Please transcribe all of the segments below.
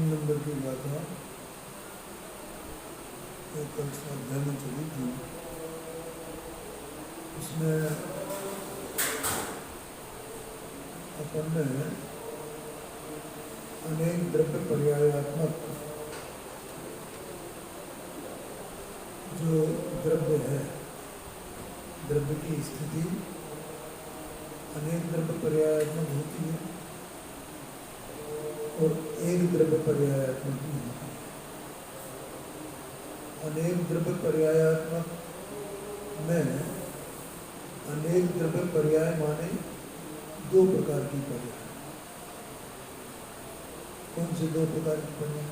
Number की गाथा कल स्वाध्याय में चली थी। उसमें अपन ने अनेक द्रव्य पर्यायात्मक जो द्रव्य है, द्रव्य की स्थिति अनेक द्रव्य पर्यायात्मक होती है और एक द्रव्य पर्यायात्मक भी होती है। अनेक द्रव्य पर्यायात्मक में अनेक द्रव्य पर्याय माने दो प्रकार की पर्याय। कौन से दो प्रकार की पर्याय?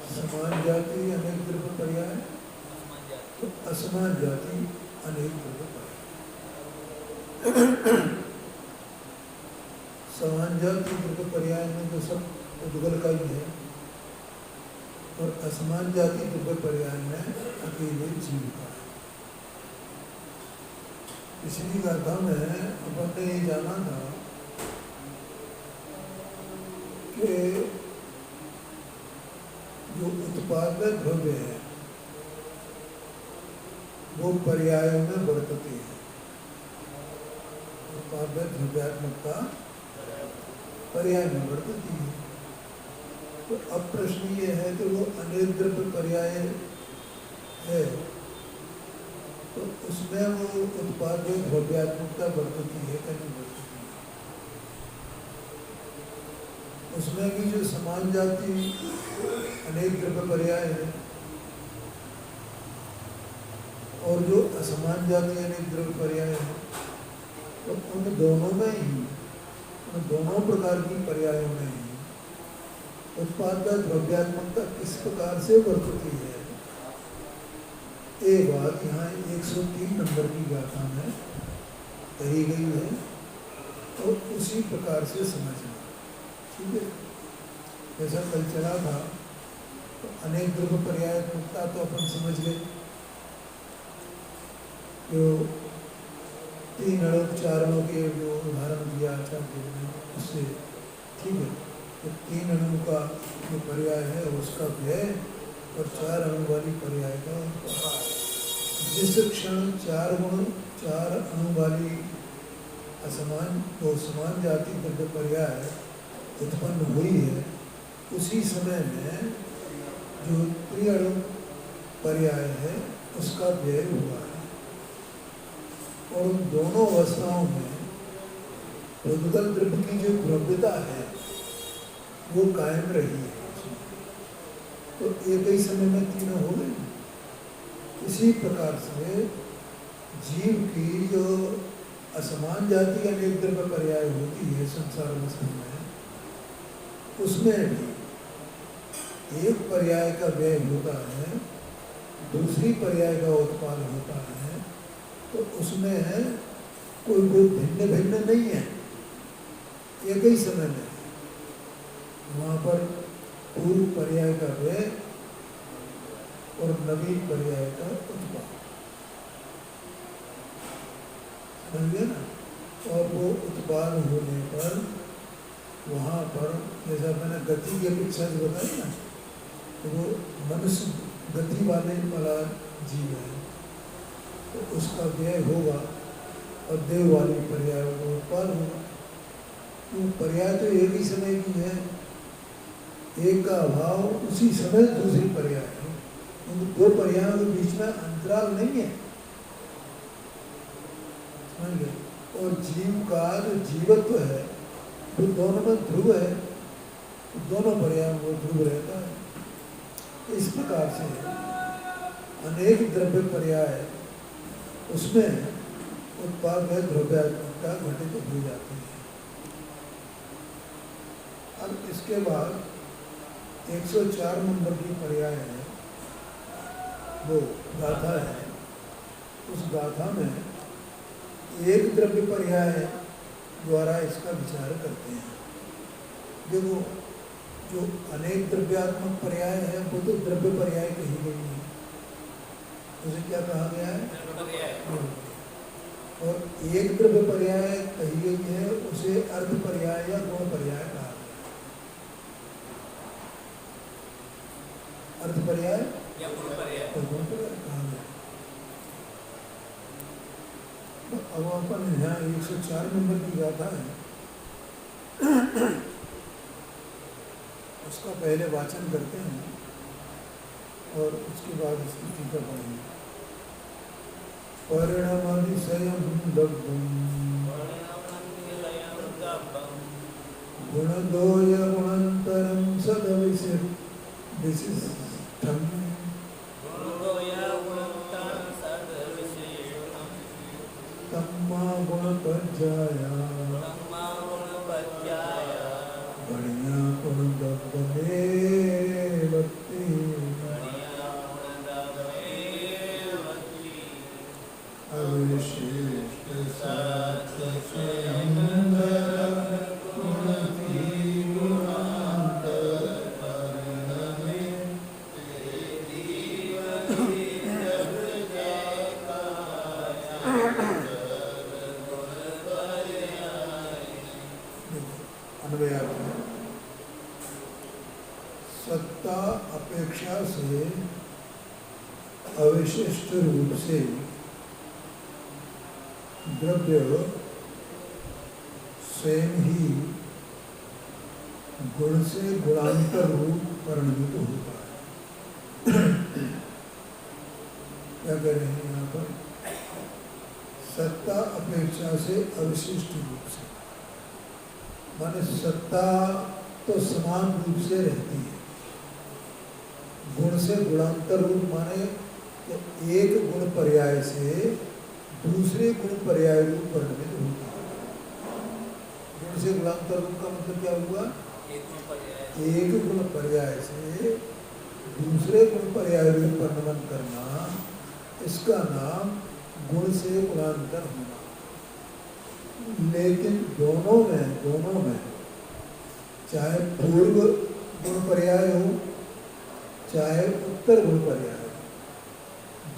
समान जाति अनेक द्रव्य पर्याय, तो असमान जाति अनेक द्रव्य पर्याय। समान जाति द्रव्य पर्याय में तो सब उद्गल का ही है और असमान जाति द्रव्य पर्याय में अकेले जीव का है। पिछली गाथा में अपन ने ये जाना था कि जो उत्पाद्य द्रव्य है वो पर्यायों में वर्तते हैं। उत्पाद्य द्रव्यात्मकता पर्याय में वर्तती है। तो अब प्रश्न ये है कि वो अनेक द्रव्य पर्याय है तो उसमें वो उत्पाद्य द्रव्यात्मकता वर्तती है क्या नहीं वर्तती है? उसमें भी जो समान जाति अनेक द्रव्य पर्याय है और जो असमान जाति अनेक द्रव्य पर्याय है, तो उन दोनों में ही, उन दोनों प्रकार की पर्यायों में ही उत्पाद्य द्रव्यात्मकता किस प्रकार से वर्तती है, ये बात यहाँ 103 नंबर की गाथा में कही गई है और उसी प्रकार से समझना। ठीक है, जैसा कल चला था तो अनेक द्रव्य पर्यायात्मकता तो अपन समझ गए, जो 3 अणु 4 अणु के जो उदाहरण दिया आचार्य ने उससे। ठीक है, तो 3 अणु का जो पर्याय है उसका व्यय और 4 अणु वाली पर्याय का उपहार। जिस क्षण 4 गुण 4 अणु वाली असमान तो समान जाति द्रव्य पर्याय उत्पन्न हुई है, उसी समय में जो त्रिअणु पर्याय है उसका व्यय हुआ है और उन दोनों अवस्थाओं में उद्गल द्रव्य की जो द्रव्यता है वो कायम रही है। तो एक ही समय में तीनों हो गए। इसी प्रकार से जीव की जो असमान जाति अनेक द्रव्य पर्याय होती है संसार अवस्था में, उसमें भी एक पर्याय का व्यय होता है, दूसरी पर्याय का उत्पाद होता है, तो उसमें कोई भिन्न भिन्न नहीं है, एक ही समय में वहाँ पर पूर्व पर्याय का व्यय और नवीन पर्याय का उत्पाद, समझिए ना। और वो उत्पाद होने पर वहाँ पर जैसा मैंने गति की अपेक्षा जो बताई ना, तो वो मनुष्य गति वाला जीव है तो उसका व्यय होगा और देव वाली पर्याय का उत्पाद होगा। तो पर्याय तो एक ही समय की है, एक का अभाव उसी समय दूसरी पर्याय है, उन दो पर्यायों के बीच में अंतराल नहीं है, समझ गए। और जीव का जो जीवत्व है वो दोनों में ध्रुव है, दोनों पर्यायों में ध्रुव रहता है। इस प्रकार से अनेक द्रव्य पर्याय उसमें उत्पाद में द्रव्यात्मकता घटित हो जाती है। अब इसके बाद 104 नंबर की पर्याय है, वो गाथा है। उस गाथा में एक द्रव्य पर्याय द्वारा इसका विचार करते हैं। देखो जो अनेक द्रव्यात्मक पर्याय है वो तो द्रव्य पर्याय कही गई है, उसे क्या कहा गया है? और एक द्रव्य पर्याय कही गई है उसे अर्थ पर्याय या गुण पर्याय कहा गया। अर्थ पर्याय या गुण पर्याय कहा गया। तो अब अपन यहाँ 104 नंबर की गाथा है, उसका पहले वाचन करते हैं और उसके बाद इसकी टीका पढ़ेंगे। परिणमतिशयं दग्धं गुणद्वय गुणान्तरं सदविशिष्टं तम्मा गुणपज्जाया बढ़िया गुणदग्धमेवत्ति अविशिष्ट सत्ता अपेक्षा से अविशिष्ट रूप से द्रव्य स्वयं ही गुण से गुणांतर रूप परिणमित होता है। क्या कह रहे हैं यहाँ पर? सत्ता अपेक्षा से अविशिष्ट रूप से, माने सत्ता तो समान रूप से रहती है, गुण से गुणांतर रूप माने तो एक गुण पर्याय से दूसरे गुण पर्याय रूप परिणमित होता है। गुण से गुणांतर रूप का मतलब क्या हुआ? एक गुण पर्याय से दूसरे गुण पर्याय रूप परिणमन करना, इसका नाम गुण से गुणांतर होना। लेकिन दोनों में चाहे पूर्व गुण पर्याय हो चाहे उत्तर गुण पर्याय हो,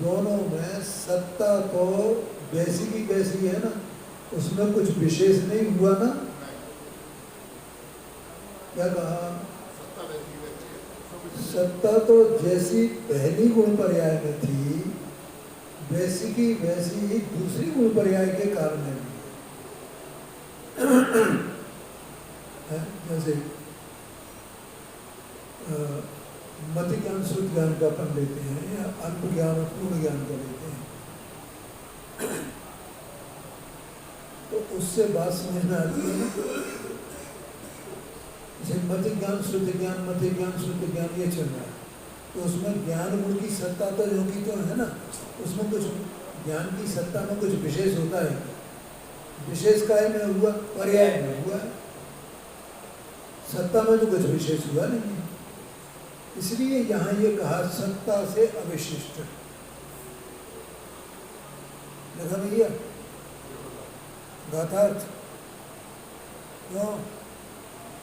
दोनों में सत्ता तो वैसी की वैसी है ना, उसमें कुछ विशेष नहीं हुआ ना। क्या कहा? सत्ता तो जैसी पहली गुण पर्याय में थी वैसी की वैसी ही दूसरी गुण पर्याय के कारण में भी है। जैसे मति ज्ञान शुद्ध ज्ञान का अपन लेते हैं या अल्प ज्ञान और पूर्ण ज्ञान का लेते हैं, तो उससे बात समझ में आती है। जैसे मति ज्ञान शुद्ध ज्ञान, मति ज्ञान शुद्ध ज्ञान ये चल रहा है, तो उसमें ज्ञान गुण की सत्ता तो जो की तो है ना, उसमें कुछ ज्ञान की सत्ता में कुछ विशेष होता है। विशेष काय में हुआ? पर्याय में हुआ। सत्ता में तो कुछ विशेष हुआ नहीं, इसलिए यहाँ ये कहा सत्ता से अविशिष्ट। लिखा भैया गाथार्थ क्यों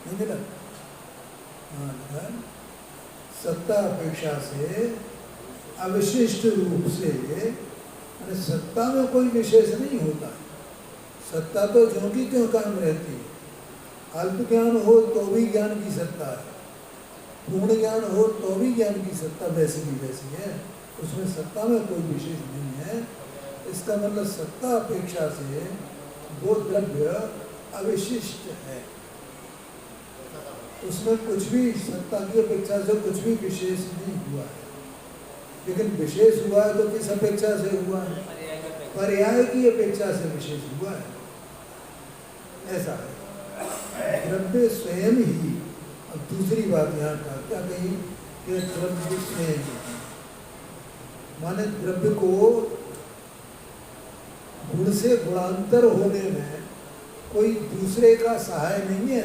नहीं मिला? हाँ लिखा है सत्ता अपेक्षा से अविशिष्ट रूप से, यानी सत्ता में कोई विशेष नहीं होता है। सत्ता तो ज्यों की त्यों कायम रहती है। अल्प ज्ञान हो तो भी ज्ञान की सत्ता है, पूर्ण ज्ञान हो तो भी ज्ञान की सत्ता वैसी की वैसी है, उसमें सत्ता में कोई विशेष नहीं है। इसका मतलब सत्ता अपेक्षा से वो द्रव्य अविशिष्ट है, उसमें कुछ भी सत्ता की अपेक्षा से कुछ भी विशेष नहीं हुआ है। लेकिन विशेष हुआ है तो किस अपेक्षा से हुआ है? पर्याय की अपेक्षा से विशेष हुआ है, ऐसा है। द्रव्य स्वयं ही। अब दूसरी बात यहाँ का क्या कही कि द्रव्य स्वयं माने द्रव्य को गुण से गुणांतर होने में कोई दूसरे का सहाय नहीं है,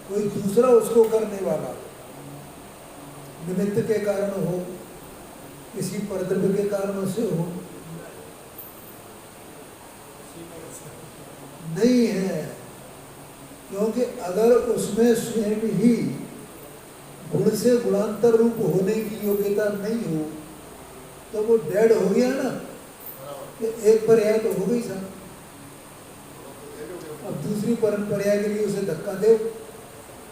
कोई दूसरा उसको करने वाला निमित्त के कारण हो, किसी परद्रव्य के कारण से हो, नहीं है। क्योंकि अगर उसमें स्वयं ही गुण से गुणांतर रूप होने की योग्यता नहीं हो तो वो डेड हो गया ना, एक पर्याय तो हो गई सर। अब दूसरी पर्याय के लिए उसे धक्का दो,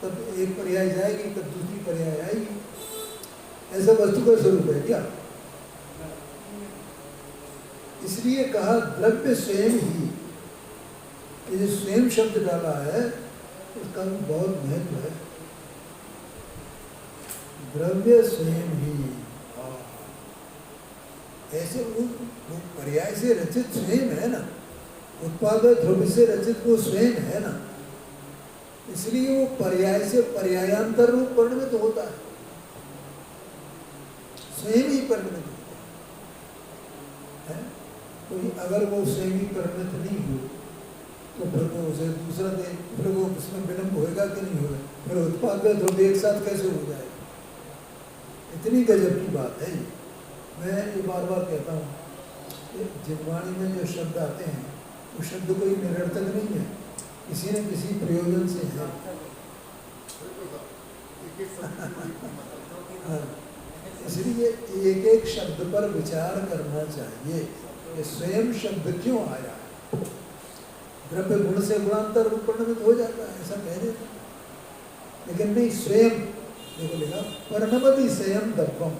तब एक पर्याय जाएगी, तब दूसरी पर्याय आएगी। ऐसा वस्तु का स्वरूप है क्या? इसलिए कहा द्रव्य स्वयं ही, ये जो स्वयं शब्द डाला है उसका भी बहुत महत्व है। द्रव्य स्वयं ही, ऐसे वो पर्याय से रचित स्वयं है ना, उत्पाद द्रव्य से रचित वो स्वयं है ना, इसलिए वो पर्याय से पर्यायांतर रूप परिणमित होता है, स्वयं ही परिणमित होता है। तो अगर वो स्वयं ही परिणमित नहीं हो तो फिर वो उसे दूसरा दे, फिर वो उसमें विलंब होएगा कि नहीं होगा, फिर उत्पाद में द्रव्य एक साथ कैसे हो जाएगा? इतनी गजब की बात है ये। मैं ये बार बार कहता हूँ, जिनवाणी में जो शब्द आते हैं वो शब्द कोई निरर्थक नहीं है, किसी न किसी प्रयोजन से है। हाँ, इसलिए एक एक शब्द पर विचार करना चाहिए कि स्वयं शब्द क्यों आया। द्रव्य गुण से गुणांतर रूप परिणमित हो जाता है, ऐसा कह देते, लेकिन नहीं, स्वयं देखो लिखा परिणमति स्वयं दर्पम,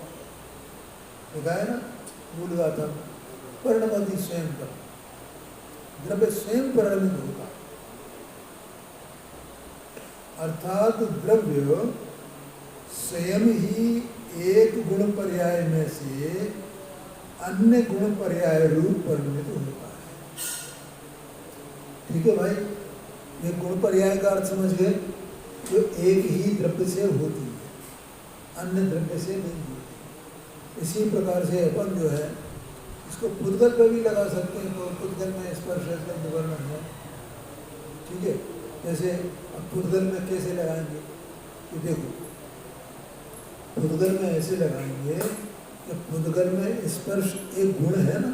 लिखा है ना मूल गाथा, परिणमति स्वयं दर्पम, द्रव्य स्वयं परिणमित होगा। अर्थात द्रव्य स्वयं ही एक गुण पर्याय में से अन्य गुण पर्याय रूप परिणमित होता है। ठीक है भाई, ये गुण पर्याय का अर्थ समझ गए, जो एक ही द्रव्य से होती है, अन्य द्रव्य से नहीं होती। इसी प्रकार से अपन जो है इसको पुद्गल पर भी लगा सकते हैं, तो पुद्गल में स्पर्श विवरण है, ठीक है। जैसे अब पुद्गल में कैसे लगाएंगे कि देखो, पुद्गल में ऐसे लगाएंगे कि पुद्गल में स्पर्श एक गुण है ना,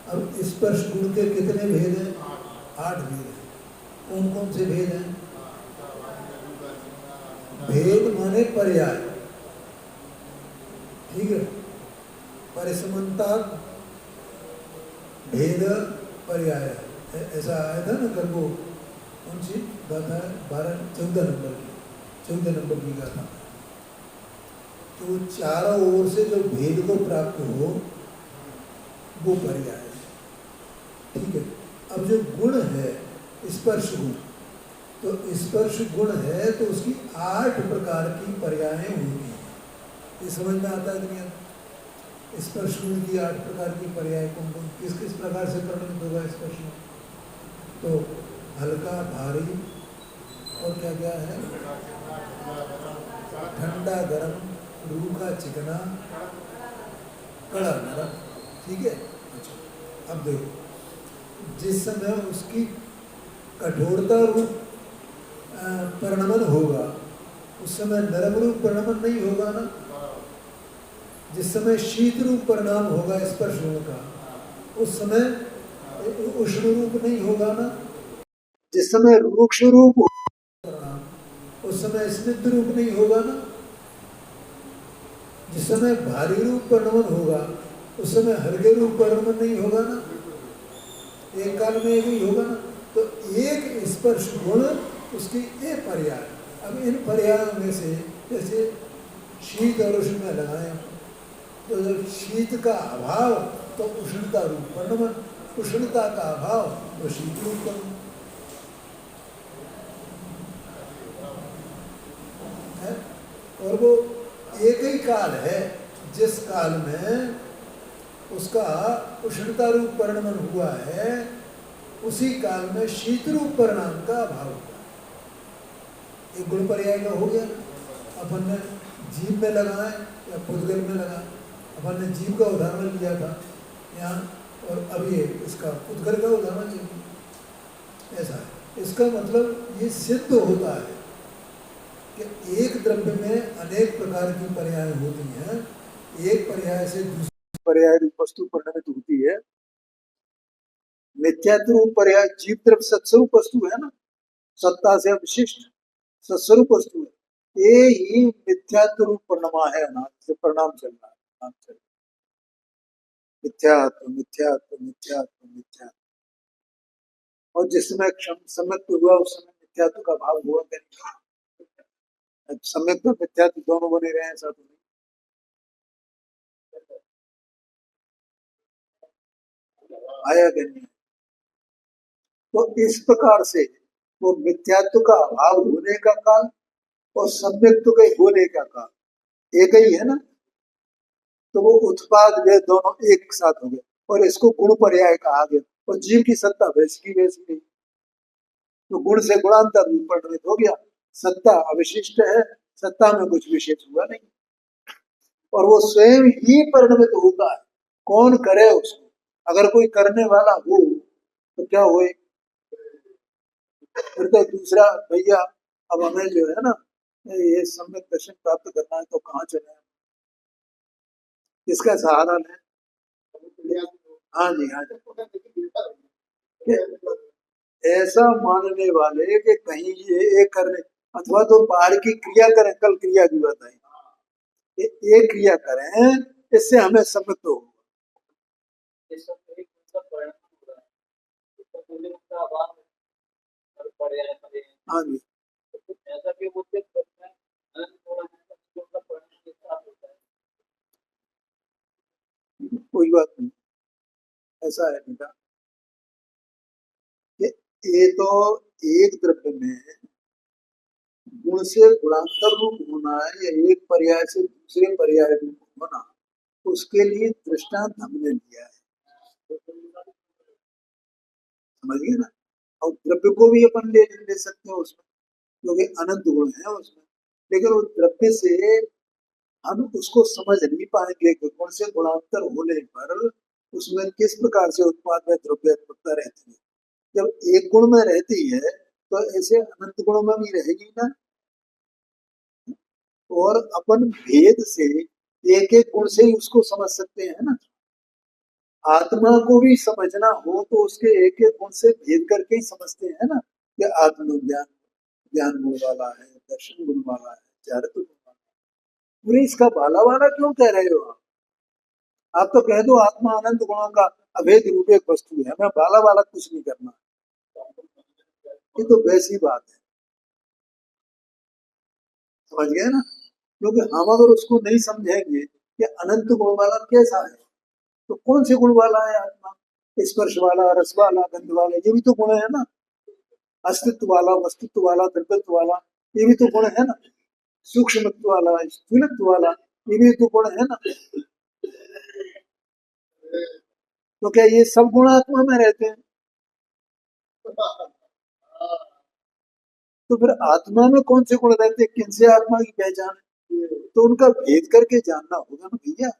अब स्पर्श गुण के कितने भेद हैं? 8 भेद हैं। कौन कौन से भेद हैं? भेद माने पर्याय, ठीक है, परिसमता भेद पर्याय, ऐसा आया था ना कल, वो कौन सी गाथा है? 14 नंबर की गाथा। तो चारों ओर से जो भेद को प्राप्त हो वो पर्याय है, ठीक है। अब जो गुण है स्पर्श गुण, तो स्पर्श गुण है तो उसकी 8 प्रकार की पर्यायें होंगी। ये समझ में आता है कि नहीं? स्पर्श गुण की 8 प्रकार की पर्याय कौन कौन, किस किस प्रकार से परिणमित होगा स्पर्श गुण? तो हल्का, भारी, और क्या क्या है? ठंडा, गर्म, रूखा, चिकना, कड़ा, नरम, ठीक है। अच्छा, अब देखो, जिस समय उसकी कठोरता रूप परिणमन होगा उस समय नरम रूप परिणमन नहीं होगा ना। जिस समय शीत रूप परिणाम होगा स्पर्श गुण का, उस समय उष्ण रूप नहीं होगा ना। जिस समय रूक्ष रूप परिणाम, उस समय स्निग्ध रूप नहीं होगा ना। जिस समय भारी रूप परिणमन होगा उस समय हल्के रूप परिणमन नहीं होगा ना। एक काल में एक ही होगा ना। तो एक स्पर्श गुण उसकी एक पर्याय। अब इन पर्यायों में से जैसे शीत और उष्ण में लगाएं, तो जब शीत का अभाव तो उष्णता रूप परिणमन, उष्णता का अभाव तो शीत रूप परिणमन है। और वो एक ही काल है जिस काल में उसका उष्णता रूप परिणमन हुआ है, उसी काल में शीत रूप परिणाम का अभाव हुआ। एक गुण पर्याय का हो गया। अपन ने जीव में लगाए या पुद्गल में लगाए, अपन ने जीव का उदाहरण लिया था यहाँ, और अब ये इसका पुद्गल का उदाहरण चाहिए। ऐसा है, इसका मतलब ये सिद्ध होता है कि एक द्रव्य में अनेक प्रकार की पर्याय होती हैं, एक पर्याय से दूसरे पर्याय रूप वस्तु परिणमित होती है। मिथ्यात्व रूप पर्याय जीव द्रव्य सत्स्वरूप वस्तु है ना, सत्ता से विशिष्ट सत्स्वरूप वस्तु है। ये ही मिथ्यात्व रूप परिणमा है। अनाथ से परिणाम चल रहा है, परिणाम चल रहा है। मिथ्यात्व मिथ्यात्व मिथ्यात्व मिथ्यात्व। और जिस समय क्षम सम्यक हुआ उस समय मिथ्यात्व का भाव हुआ क्या? सम्यक तो मिथ्यात्व दोनों बने रहे हैं, ऐसा तो नहीं। आया क्या नहीं? तो इस प्रकार से वो मिथ्यात्व का अभाव होने का काल और सम्यक्त्व के होने का काल एक ही है ना। तो वो उत्पाद वे दोनों एक साथ हो गए और इसको गुण पर्याय कहा गया। और जीव की सत्ता वैसी की वैसी नहीं। तो गुण से गुणांतर परिणमित हो गया। सत्ता अविशिष्ट है, सत्ता में कुछ विशेष हुआ नहीं और वो स्वयं ही परिणमित होता है। कौन करे उसको? अगर कोई करने वाला हो तो क्या हुए? फिर तो दूसरा भैया, अब हमें जो है ना ये सम्यक दर्शन प्राप्त करना है तो कहाँ चले? किसका सहारा लें? हाँ जी, हाँ जी। ऐसा मानने वाले कि कहीं ये करने अथवा तो बाहर की क्रिया करें, कल क्रिया की बात आई, ये क्रिया करें इससे हमें समृद्ध हो। हाँ जी, कोई बात नहीं, ऐसा है बेटा कि ये तो एक द्रव्य में गुण से गुणांतर रूप होना है या एक पर्याय से दूसरे पर्याय रूप होना, उसके लिए दृष्टांत हमने दिया है। समझिए ना। और द्रव्य को भी अपन ले सकते हैं उसमें, क्योंकि अनंत गुण है उसमें। लेकिन उस द्रव्य से हम उसको समझ नहीं पाएंगे कि गुण से गुणांतर होने पर उसमें किस प्रकार से उत्पाद में द्रव्य उत्पत्ता रहती है। जब एक गुण में रहती है तो ऐसे अनंत गुणों में भी रहेगी ना। और अपन भेद से एक एक गुण से ही उसको समझ सकते हैं ना। आत्मा को भी समझना हो तो उसके एक एक गुण से भेद करके ही समझते हैं ना कि आत्मज्ञान ज्ञान गुण वाला है, दर्शन गुण वाला है, चारित्र गुण वाला है। पूरे इसका बाला वाला क्यों कह रहे हो आप? आप तो कह दो आत्मा अनंत गुणों का अभेद रूप एक वस्तु है, हमें बाला वाला कुछ नहीं करना। ये तो वैसी बात है, समझ गए ना। क्योंकि हम अगर उसको नहीं समझेंगे कि अनंत गुण वाला कैसा है, तो कौन से गुण वाला है आत्मा? स्पर्श वाला, रस वाला, गंध वाला, ये भी तो गुण है ना। अस्तित्व वाला, वस्तुत्व वाला, द्रव्यत्व वाला, ये भी तो गुण है ना। सूक्ष्मत्व वाला, स्थूलत्व वाला, ये भी तो गुण है ना। तो क्या ये सब गुण आत्मा में रहते हैं? तो फिर आत्मा में कौन से गुण रहते हैं, किनसे आत्मा की पहचान है? तो उनका भेद करके जानना होगा ना भैया।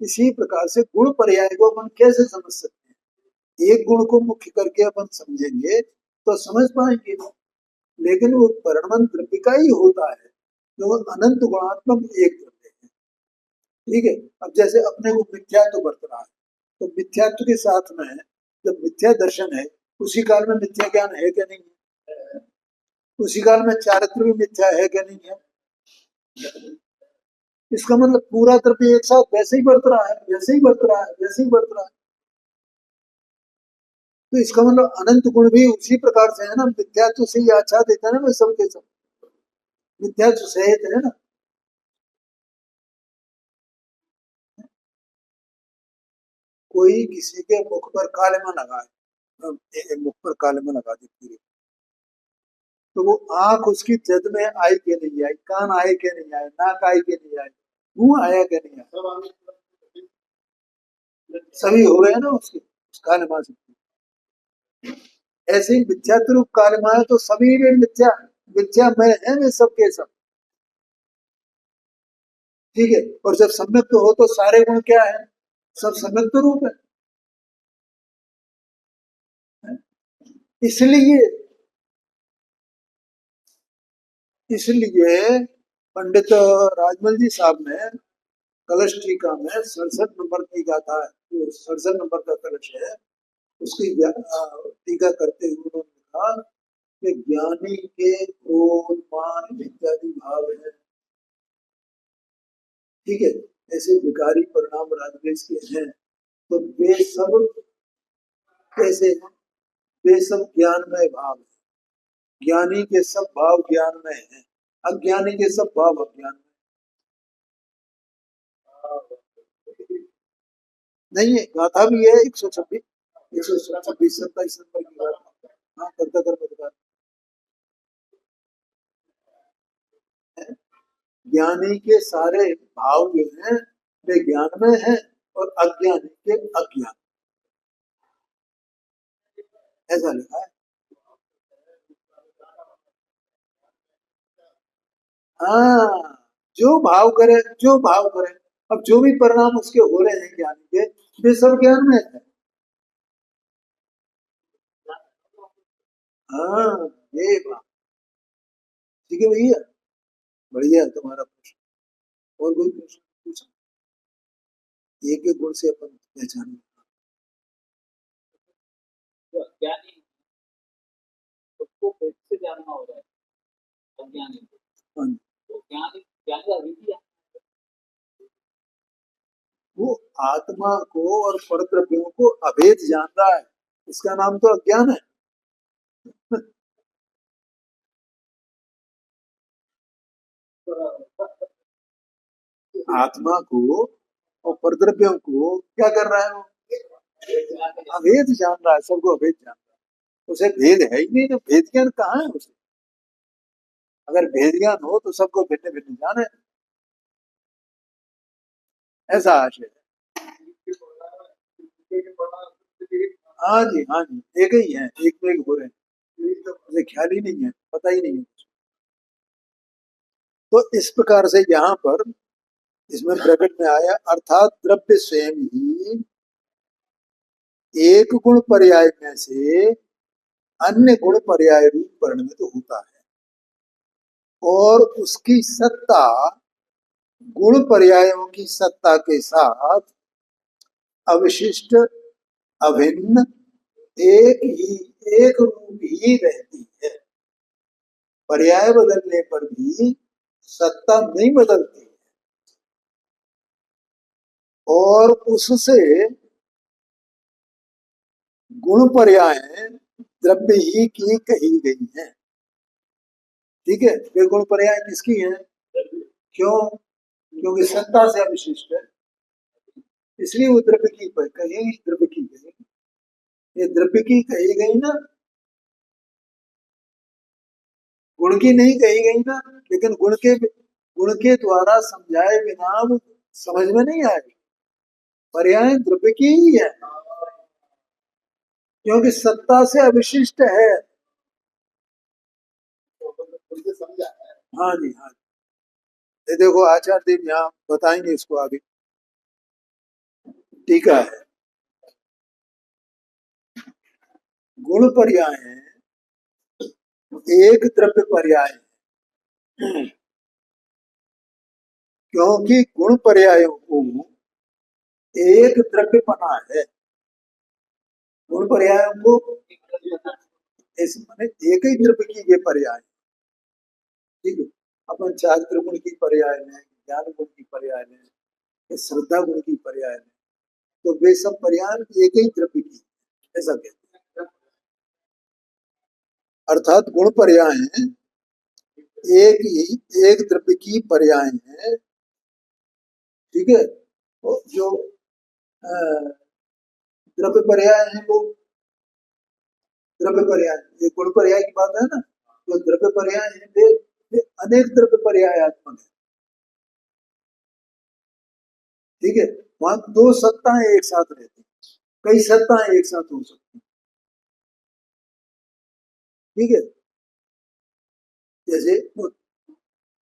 इसी प्रकार से गुण पर्याय को अपन कैसे समझ सकते हैं? एक गुण को मुख्य करके अपन समझेंगे तो समझ पाएंगे। लेकिन वो परिणमन द्रव्य का ही होता है जो अनंत गुणात्मक एक द्रव्य है। ठीक है। अब जैसे अपने को मिथ्यात्व बरत रहा है, तो मिथ्यात्व के साथ में जब मिथ्या दर्शन है, उसी काल में मिथ्या ज्ञान है क्या नहीं है? उसी काल में चारित्र भी मिथ्या है क्या नहीं है? इसका मतलब पूरा द्रव्य एक साथ वैसे ही बरत रहा है, वैसे ही बरत रहा है, वैसे ही बरत रहा है। तो इसका मतलब अनंत गुण भी उसी प्रकार से है ना, मिथ्यात्व से ही आच्छादित है ना, वे सब के सब मिथ्यात्व सहित है ना। कोई किसी के मुख पर कालिमा लगाए, मुख पर कालिमा लगा दी पूरी, तो वो आंख उसकी जद में आई के नहीं आई, कान आए के नहीं आए, नाक आई के नहीं आए, मुंह आया के नहीं आया, सभी हो गए ना उसके उस कालिमा से। ऐसे ही मिथ्यात्व रूप कालिमा है तो सभी वे मिथ्या मिथ्या में है वे सब के सब। ठीक है। और जब सम्यक हो तो सारे गुण क्या है? सब सम्यक रूप है। इसलिए इसलिए पंडित राजमल जी साहब ने कलश टीका में 67 नंबर की गाथा है, जो 67 नंबर का कलश है, उसकी टीका करते हुए उन्होंने कहा कि ज्ञानी के क्रोध मान इत्यादि भाव है, ठीक है। ऐसे विकारी परिणाम राजवेश के हैं, तो वे सब कैसे हैं? वे सब ज्ञानमय भाव है। ज्ञानी के सब भाव ज्ञानमय हैं, अज्ञानी के सब भाव अज्ञान नहीं है। गाथा भी है 126, 126 27 नंबर की गाथा। हाँ, करता कर बता। ज्ञानी के सारे भाव जो हैं वे ज्ञान में हैं, और अज्ञानी के अज्ञान, ऐसा लिखा है। हाँ, जो भाव करे, जो भाव करे, अब जो भी परिणाम उसके हो रहे हैं ज्ञानी के, वे सब ज्ञान में है। हाँ, ये बात ठीक है भैया। बढ़िया है तुम्हारा प्रश्न। और कोई प्रश्न पूछो। एक एक गुण से अपन पहचाने। ज्ञानी उसको फिर से जानना हो रहा है अज्ञानी को। हाँ, तो ज्ञानी ज्ञानी का विधि वो आत्मा को और परद्रव्यों को अभेद जान रहा है, इसका नाम तो अज्ञान है। आत्मा को और परद्रव्यों को क्या कर रहा है वो? अभेद जान रहा है, सबको अभेद जान रहा है। उसे भेद है ही नहीं, तो भेद ज्ञान कहाँ है उसे? अगर भेद ज्ञान हो तो सबको भिन्न भिन्न जाने, ऐसा आशय है। हाँ जी, हाँ जी, एक ही है, एक में एक हो रहे हैं, उसे ख्याल ही नहीं है, पता ही नहीं है कुछ। तो इस प्रकार से यहाँ पर इसमें प्रकट में आया, अर्थात द्रव्य स्वयं ही एक गुण पर्याय में से अन्य गुण पर्याय रूप परिणमित होता है, और उसकी सत्ता गुण पर्यायों की सत्ता के साथ अविशिष्ट, अभिन्न, एक ही, एक रूप ही रहती है। पर्याय बदलने पर भी सत्ता नहीं बदलती, और उससे गुण पर्याय द्रव्य ही की कही गई है। ठीक है, वे गुण पर्याय किसकी हैं? क्यों? क्योंकि सत्ता से अविशिष्ट है, इसलिए वो द्रव्य की कही, द्रव्य की गई। ये द्रव्य की कही गई ना, गुण की नहीं कही गई ना। लेकिन गुण के द्वारा समझाए बिना वो समझ में नहीं आएगी। पर्याय द्रव्य की ही है, क्योंकि सत्ता से अविशिष्ट है। हाँ जी, हाँ जी। ये देखो आचार्य देव यहाँ बताएंगे इसको आगे। टीका है, गुण पर्याय एक द्रव्य पर्याय, क्योंकि गुण पर्यायों को एक द्रव्य पना है। गुण पर्यायों को ऐसे माने एक ही द्रव्य की ये पर्याय। ठीक है, अपन चारित्र गुण की पर्याय में, ज्ञान गुण की पर्याय में, श्रद्धा गुण की पर्याय में, तो वे सब पर्याय एक ही द्रव्य की, ऐसा कहते हैं। अर्थात गुण पर्याय एक ही, एक द्रव्य की पर्याय है। ठीक है, तो जो द्रव्य पर्याय है वो द्रव्य पर्याय, ये गुण पर्याय की बात है ना, तो द्रव्य पर्याय है वे अनेक द्रव्य पर्यायात्मक है। ठीक है, वहां दो सत्ताएं एक साथ रहती, कई सत्ताएं एक साथ हो सकती। ठीक है, जैसे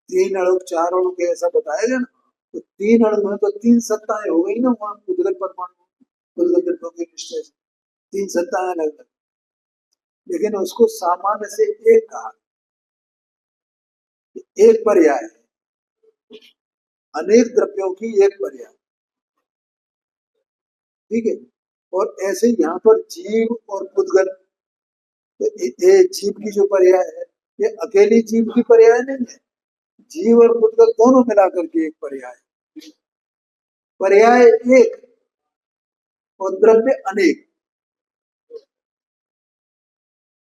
तीन अणु चार अणु के ऐसा बताया गया ना, तो तीन अणु में तो तीन सत्ताएं हो गई ना, वहां उद्गत परमाणु उद्गत द्रव्यों के निश्चय से तीन सत्ताएं अलग अलग, लेकिन उसको सामान्य से एक कहा, एक पर्याय है, अनेक द्रव्यों की एक पर्याय। ठीक है, और ऐसे यहाँ पर जीव और उद्गत, तो ये जीव की जो पर्याय है, ये अकेली जीव की पर्याय नहीं है, जीव और उद्गत दोनों मिलाकर के एक पर्याय है। पर्याय एक और द्रव्य अनेक,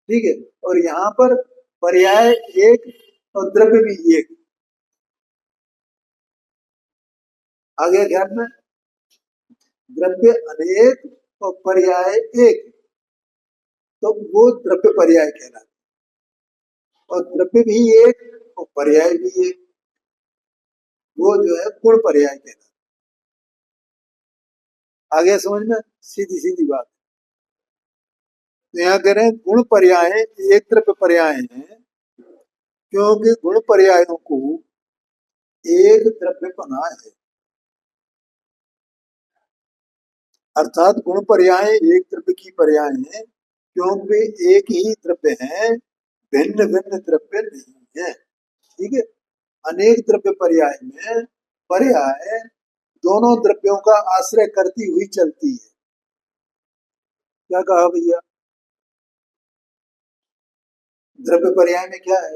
ठीक है। और यहाँ पर पर्याय एक और द्रव्य भी एक। आगे ध्यान में, द्रव्य अनेक और पर्याय एक, तो वो द्रव्य पर्याय कहलाता है। और द्रव्य भी एक और पर्याय भी एक, वो जो है गुण पर्याय कहलाता है। आगे समझ में, सीधी सीधी बात। तो यहाँ कह रहे हैं गुण पर्याय एक द्रव्य पर्याय है, क्योंकि गुण पर्यायों को एक द्रव्य पना है। अर्थात गुण पर्याय एक द्रव्य की पर्याय है, क्योंकि एक ही द्रव्य है, भिन्न भिन्न द्रव्य नहीं है, ठीक है। अनेक द्रव्य पर्याय में पर्याय दोनों द्रव्यों का आश्रय करती हुई चलती है। क्या कहा भैया? द्रव्य पर्याय में क्या है,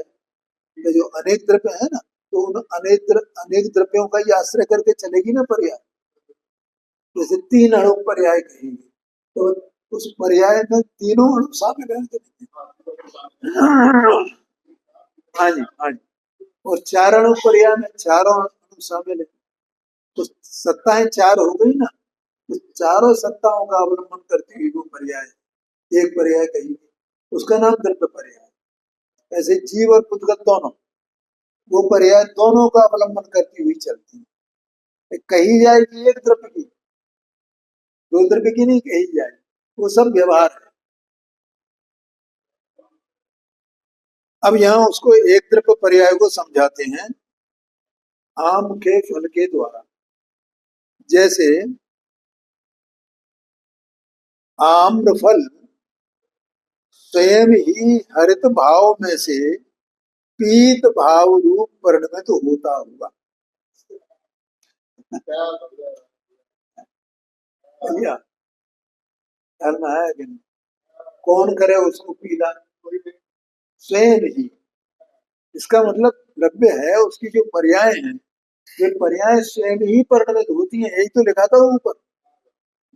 ये जो अनेक द्रव्य है ना, तो उन अनेक द्रव्यों का ही आश्रय करके चलेगी ना पर्याय। जैसे तीन अणु पर्याय कहेंगे, तो उस पर्याय में तीनों अणु शामिल हैं। हाँ जी, हाँ जी। और चार अणु पर्याय में चारों अणु शामिल है, तो सत्ताएं चार हो गई ना, तो चारों सत्ताओं का अवलंबन करती हुई वो पर्याय एक पर्याय कहेंगे, उसका नाम द्रव्य पर्याय। ऐसे जीव और पुद्गल दोनों, वो पर्याय दोनों का अवलंबन करती हुई चलती है। कही जाएगी एक द्रव्य की, दो द्रव्य की नहीं कही जाएगी, वो सब व्यवहार है। अब यहाँ उसको एक द्रव्य पर्याय को समझाते हैं आम के फल के द्वारा। जैसे आम्र फल स्वयं ही हरित भाव में से पीत भाव रूप परिणमित होता हुआ। भैया ध्यान में आया कि नहीं? कौन करे उसको पीला? स्वयं ही। इसका मतलब द्रव्य है, उसकी जो पर्याय हैं, ये पर्याय स्वयं ही परिणमित होती हैं। यही तो लिखा था ऊपर,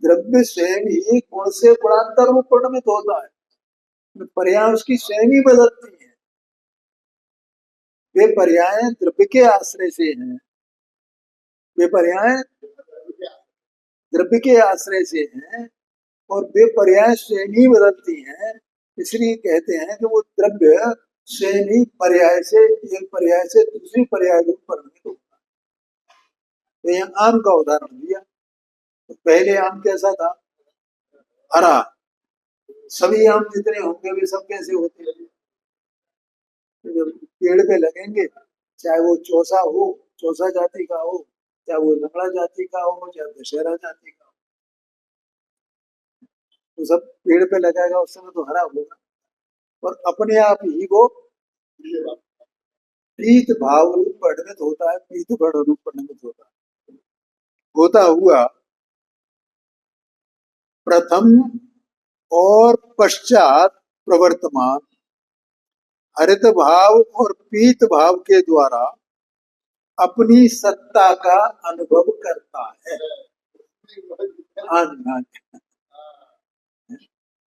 द्रव्य स्वयं ही गुण से गुणांतर में परिणमित होता है। पर्याय उसकी स्वयं ही बदलती है। वे पर्याय द्रव्य के आश्रय से हैं, वे पर्याय द्रव्य के आश्रय से हैं, और वे पर्याय स्वयं ही बदलती हैं। इसलिए कहते हैं कि वो द्रव्य स्वयं ही पर्याय से, एक पर्याय से दूसरी पर्याय रूप परिणमित होता है। तो यहाँ आम का उदाहरण दिया, तो पहले आम कैसा था? हरा। सभी आम जितने होंगे वे सब कैसे होते हैं? तो जब पेड़ पे लगेंगे, चाहे वो चौसा हो, चौसा जाति का हो, चाहे वो लंगड़ा जाति का हो, चाहे दशहरा जाति का हो, तो सब पेड़ पे लगाएगा उस समय तो हरा होगा। और अपने आप ही वो पीत भाव रूप परिणमित होता है, पीत भाव रूप परिणमित होता है, होता हुआ प्रथम और पश्चात प्रवर्तमान हरित भाव और पीत भाव के द्वारा अपनी सत्ता का अनुभव करता है। हाँ हाँ,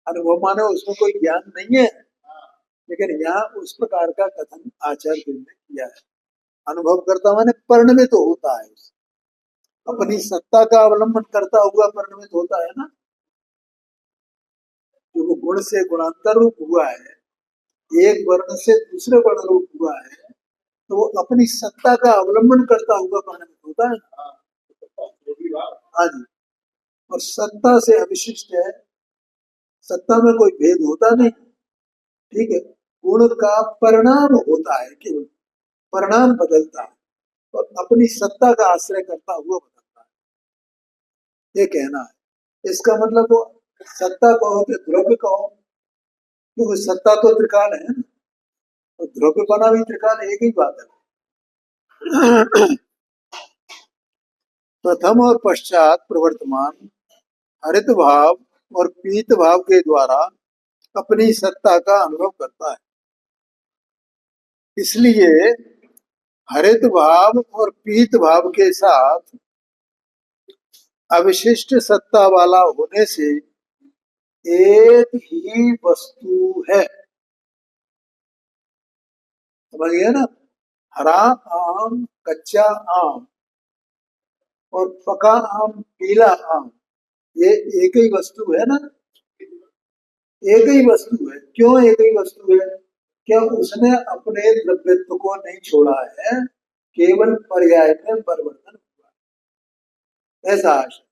अनुभव माने उसमें कोई ज्ञान नहीं है, लेकिन यहाँ उस प्रकार का कथन आचार्य ने किया है। अनुभव करता माने परिणमित तो होता है, अपनी सत्ता का अवलंबन करता हुआ परिणमित होता है ना। जो वो गुण से गुणांतर रूप हुआ है, एक वर्ण से दूसरे वर्ण रूप हुआ है, तो वो अपनी सत्ता का अवलंबन करता हुआ परिणमित होता है ना। हाँ जी। और सत्ता से अविशिष्ट है, सत्ता में कोई भेद होता नहीं, ठीक है। गुण का परिणाम होता है, केवल परिणाम बदलता है, और अपनी सत्ता का आश्रय करता हुआ बदलता है, ये कहना है। इसका मतलब वो सत्ता कहो कि द्रव्य कहो, क्योंकि सत्ता तो त्रिकाल है ना, तो द्रव्यपना भी त्रिकाल, एक ही बात है। प्रथम और पश्चात प्रवर्तमान हरित भाव और पीत भाव के द्वारा अपनी सत्ता का अनुभव करता है। इसलिए हरित भाव और पीत भाव के साथ अविशिष्ट सत्ता वाला होने से एक ही वस्तु है। समझ गए ना? हरा आम, कच्चा आम और पका आम, पीला आम, ये एक ही वस्तु है ना? एक ही वस्तु है। क्यों एक ही वस्तु है? क्या उसने अपने द्रव्यत्व को नहीं छोड़ा है, केवल पर्याय में परिवर्तन हुआ, ऐसा आशय।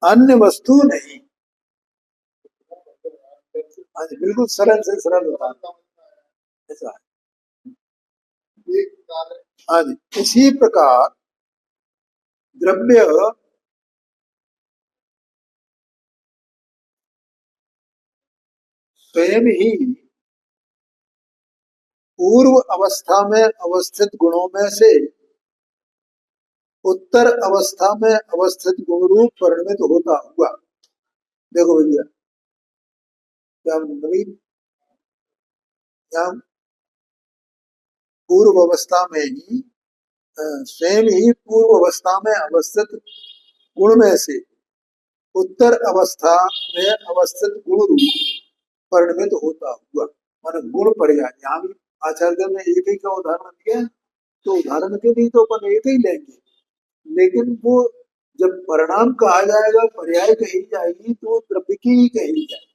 अन्य वस्तु नहीं। हाँ जी, बिल्कुल सरल से सरल बताता हूँ, ऐसा है। हाँ जी, इसी प्रकार द्रव्य स्वयं ही पूर्व अवस्था में अवस्थित गुणों में से उत्तर अवस्था में अवस्थित गुण रूप परिणमित होता हुआ। देखो भैया, क्या नवीन, क्या पूर्व अवस्था में ही स्वयं ही पूर्व अवस्था में अवस्थित गुण में से उत्तर अवस्था में अवस्थित गुण रूप परिणमित होता हुआ, मान गुण पर्याय। यहाँ भी आचार्य ने एक ही का उदाहरण दिया, तो उदाहरण के लिए तो अपन एक ही लेंगे, लेकिन वो जब परिणाम कहा जाएगा, पर्याय कही जाएगी, तो द्रव्य की ही कही जाएगी।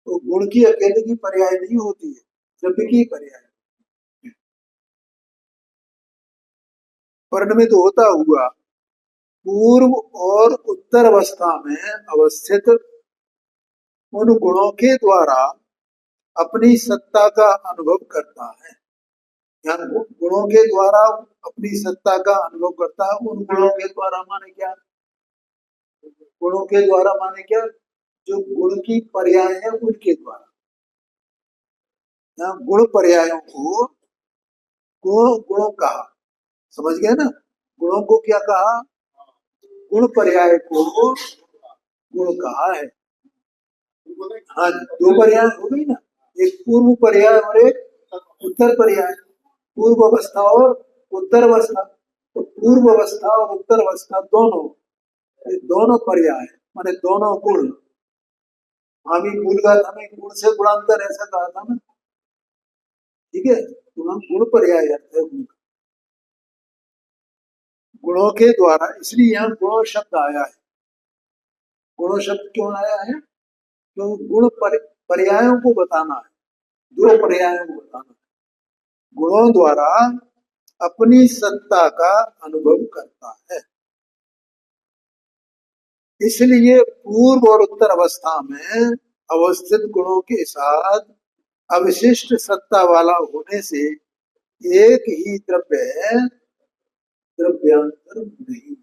तो गुण की अकेले की पर्याय नहीं होती है, द्रव्य की पर्याय। परिणमित होता हुआ पूर्व और उत्तर अवस्था में अवस्थित उन गुणों के द्वारा अपनी सत्ता का अनुभव करता है। यहाँ गुणों के द्वारा अपनी सत्ता का अनुभव करता है। उन गुणों के द्वारा माने क्या? गुणों के द्वारा माने क्या? जो गुण की पर्याय है उनके द्वारा। यहाँ गुण पर्यायों को गुणों कहा, समझ गए ना? गुणों को क्या कहा? गुण पर्याय को गुण कहा है। हाँ जी, दो पर्याय हो गई ना, एक पूर्व पर्याय और एक उत्तर पर्याय। पूर्व अवस्था और उत्तर अवस्था। तो पूर्व अवस्था और उत्तर अवस्था दोनों, ये दोनों पर्याय माने दोनों गुण। हामी भूल गया था, मैं गुण से गुणांतर ऐसा कहा था ना, ठीक है? तो हम गुण पर्याय अर्थ है गुण। गुणों के द्वारा, इसलिए यहाँ गुणों शब्द आया है। गुणों शब्द क्यों आया है? क्योंकि गुण पर्यायों को बताना है, दो पर्यायों को बताना है। गुणों द्वारा अपनी सत्ता का अनुभव करता है। इसलिए पूर्व और उत्तर अवस्था में अवस्थित गुणों के साथ अविशिष्ट सत्ता वाला होने से एक ही द्रव्य है, द्रव्यांतर नहीं,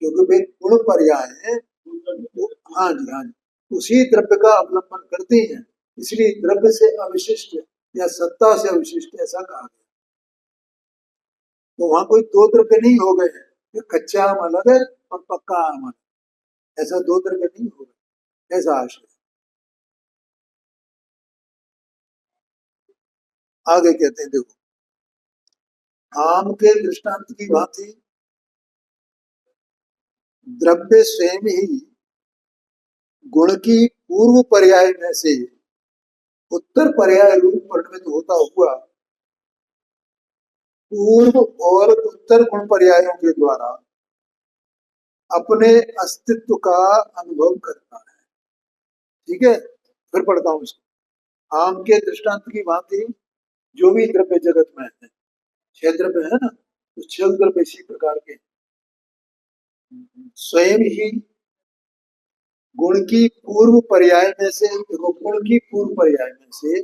क्योंकि वे गुण पर्याय है। हाँ जी, हाँ जी, उसी द्रव्य का अवलंबन करते हैं, इसलिए द्रव्य से अविशिष्ट या सत्ता से अविशिष्ट ऐसा कहा गया। तो वहां कोई दो द्रव्य नहीं हो गए हैं, कच्चा आम अलग है और पक्का आम अलग, ऐसा दो द्रव्य नहीं हो गए, ऐसा आशय। आगे कहते हैं, देखो, आम के दृष्टांत की भांति द्रव्य स्वयं ही गुण की पूर्व पर्याय में से उत्तर पर्याय रूप परिणमित होता हुआ पूर्व और उत्तर गुण पर्यायों के द्वारा अपने अस्तित्व का अनुभव करता है। ठीक है, फिर पढ़ता हूं इसको। आम के दृष्टांत की भांति जो भी द्रव्य जगत में है, 6 द्रव्य है ना, तो 6 द्रव्य इसी प्रकार के स्वयं ही गुण की पूर्व पर्याय में से, देखो, गुण की पूर्व पर्याय में से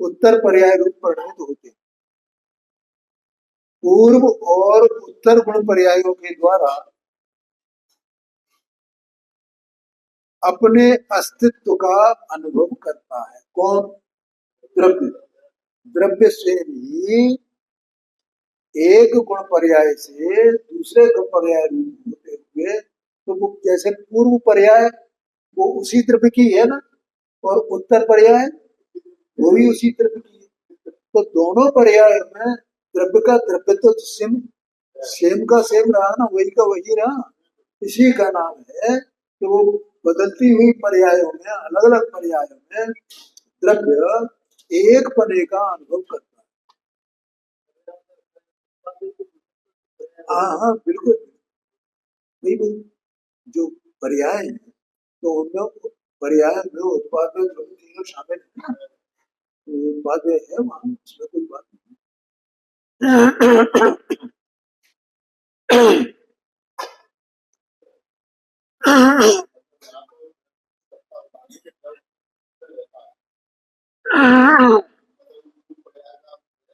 उत्तर पर्याय रूप परिणमित होते, पूर्व और उत्तर गुण पर्यायों के द्वारा अपने अस्तित्व का अनुभव करता है। कौन? द्रव्य। द्रव्य स्वयं ही एक गुण पर्याय से दूसरे गुण पर्याय रूप होते हुए, तो वो जैसे पूर्व पर्याय वो उसी द्रव्य की है ना, और उत्तर पर्याय वो भी उसी द्रव्य की है, तो दोनों पर्याय में द्रव्य का द्रव्य तो सेम का सेम रहा ना, वही का वही रहा। इसी का नाम है कि वो बदलती हुई पर्यायों में, अलग अलग पर्यायों में द्रव्य एक पने का अनुभव करता है। हाँ हाँ बिल्कुल, वही जो पर्याय है, तो उनमें पर्याय में उत्पाद में द्रव्य तीनों शामिल है। तो उत्पाद है वहां, उसमें कोई बात नहीं।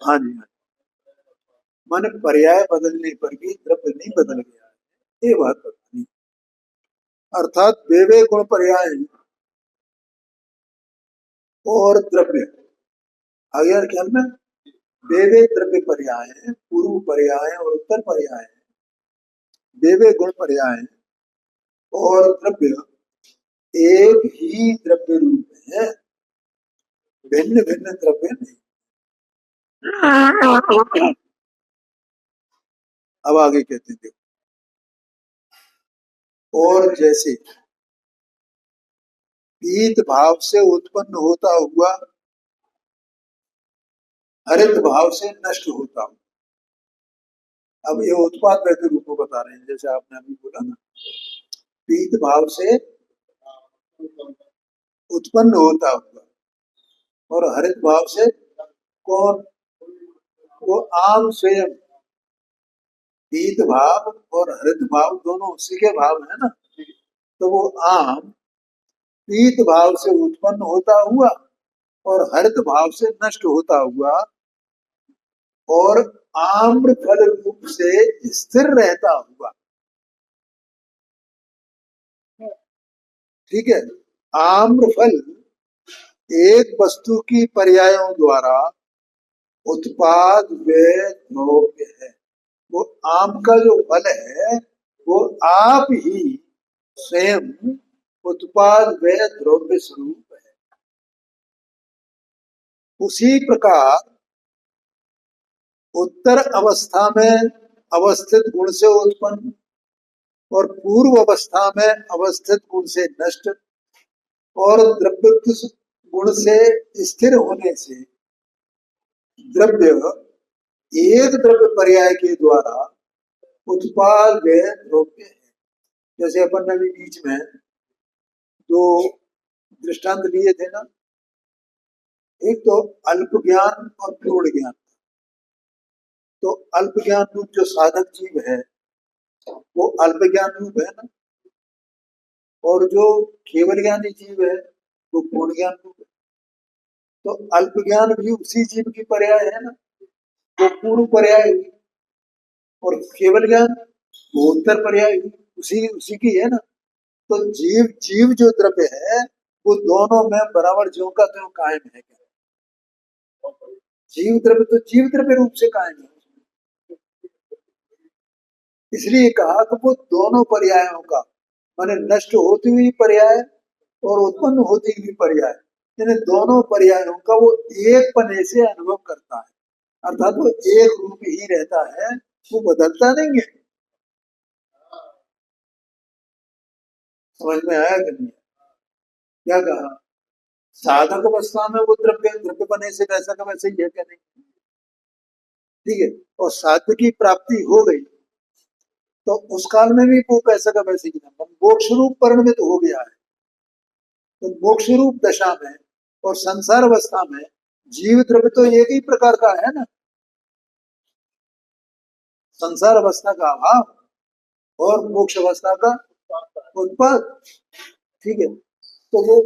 हाँ जी, हाँ, माने पर्याय बदलने पर भी द्रव्य नहीं बदल गया है, ये बात बतानी। अर्थात वे वे गुण पर्याय और द्रव्य आ गया ख्याल में। वे वे द्रव्य पर्याय है, पूर्व पर्याय और उत्तर पर्याय है, वे वे गुण पर्याय और द्रव्य एक ही द्रव्य रूप में है, भिन्न भिन्न द्रव्य नहीं। अब आगे कहते थे, और जैसे पीत भाव से उत्पन्न होता हुआ हरित भाव से नष्ट होता हुआ। अब ये उत्पाद वैसे रूप को बता रहे हैं, जैसे आपने अभी बोला ना, पीत भाव से उत्पन्न होता हुआ और हरित भाव से, कौन? वो आम स्वयं। पीत भाव और हरित भाव दोनों उसी के भाव है ना, तो वो आम पीत भाव से उत्पन्न होता हुआ और हरित भाव से नष्ट होता हुआ और आम्र फल रूप से स्थिर रहता हुआ। ठीक है, आम्र फल एक वस्तु की पर्यायों द्वारा उत्पाद व द्रव्य है। वो आम का जो फल है वो आप ही स्वयं उत्पाद व द्रव्य स्वरूप है। उसी प्रकार उत्तर अवस्था में अवस्थित गुण से उत्पन्न और पूर्व अवस्था में अवस्थित गुण से नष्ट और द्रव्य गुण से स्थिर होने से द्रव्य एक द्रव्य पर्याय के द्वारा उत्पाद व द्रव्य है। जैसे अपन ने भी बीच में दो दृष्टांत लिए थे ना, एक तो अल्प ज्ञान और पूर्ण ज्ञान। तो अल्प ज्ञान रूप जो साधक जीव है वो अल्प ज्ञान रूप है ना, और जो केवल ज्ञानी जीव है वो पूर्ण ज्ञान रूप है। तो अल्प ज्ञान भी उसी जीव की पर्याय है ना, वो पूर्व पर्याय हुई, और केवल ज्ञान वो उत्तर पर्याय हुई, उसी उसी की है ना। तो जीव जीव जो द्रव्य है वो दोनों में बराबर ज्यों का त्यों कायम है। जीव द्रव्य तो जीव द्रव्य रूप से कायम है, इसलिए कहा कि वो दोनों पर्यायों का, माने नष्ट होती हुई पर्याय और उत्पन्न होती हुई पर्याय, इन दोनों पर्यायों का वो एक पने से अनुभव करता है। अर्थात वो एक रूप ही रहता है, वो बदलता नहीं है। समझ में आया कि नहीं? क्या कहा? साधक अवस्था में वो द्रव्य द्रव्य पने से वैसा का वैसे ही है क्या? नहीं, ठीक है। और साध्य की प्राप्ति हो गई तो उस काल में भी वो पैसा का वैसे ही है, मोक्ष रूप परिणमित हो गया है। तो मोक्ष रूप दशा में और संसार अवस्था में जीव द्रव्य तो एक ही प्रकार का है ना, संसार अवस्था का अभाव और मोक्ष अवस्था का उत्पाद। ठीक है, तो वो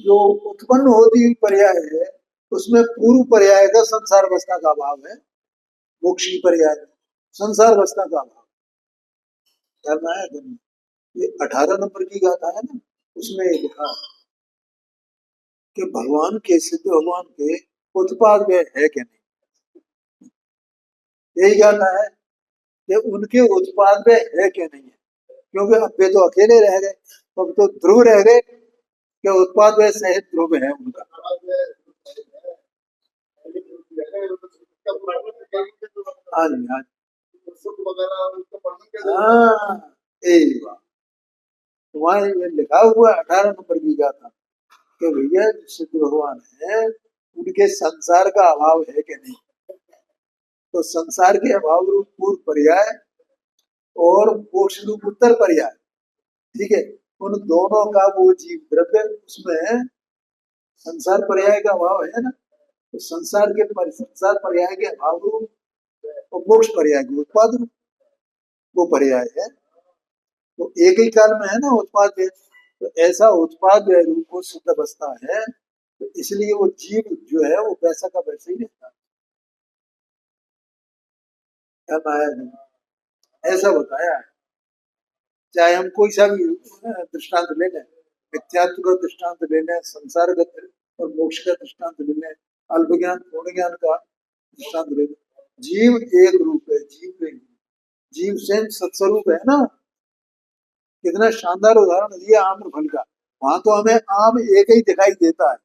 जो उत्पन्न होती हुई पर्याय है उसमें पूर्व पर्याय का संसार अवस्था का अभाव है, मोक्ष की पर्याय में संसार अवस्था का अभाव। करना है ये 18 नंबर की गाथा है ना, उसमें ये लिखा कि भगवान के सिद्ध भगवान के उत्पाद में है कि नहीं। यही गाथा है कि उनके उत्पाद में है कि नहीं है, क्योंकि अब वे तो अकेले रह गए, तो अब तो ध्रुव रह गए कि उत्पाद में सहित ध्रुव है उनका। हाँ जी, हाँ हाँ, यही बात। वहाँ ये लिखा हुआ 18 नंबर की गाथा कि भैया सिद्ध भगवान है, उनके संसार का अभाव है कि नहीं। तो संसार के अभाव रूप पूर्व पर्याय और मोक्ष रूप उत्तर पर्याय, ठीक है, उन दोनों का वो जीव द्रव्य, उसमें संसार पर्याय का अभाव है ना, तो संसार पर्याय के अभाव रूप और मोक्ष पर्याय के उत्पाद रूप वो पर्याय है। तो एक ही काल में है ना उत्पाद है, तो ऐसा उत्पाद रूप को शुद्ध अवस्था है, तो इसलिए वो जीव जो है वो वैसा का वैसे ही रहता है। क्या माया है, ऐसा बताया है। चाहे हम कोई सा भी दृष्टांत ले लें, मिथ्यात्व का दृष्टांत ले लें, संसार का और मोक्ष का दृष्टांत ले लें, अल्प ज्ञान पूर्ण ज्ञान का दृष्टांत ले लें, जीव एक रूप है, जीव नहीं, जीव स्वयं सत्स्वरूप है ना। कितना शानदार उदाहरण दिया आम्र फल का। वहां तो हमें आम एक ही दिखाई देता है?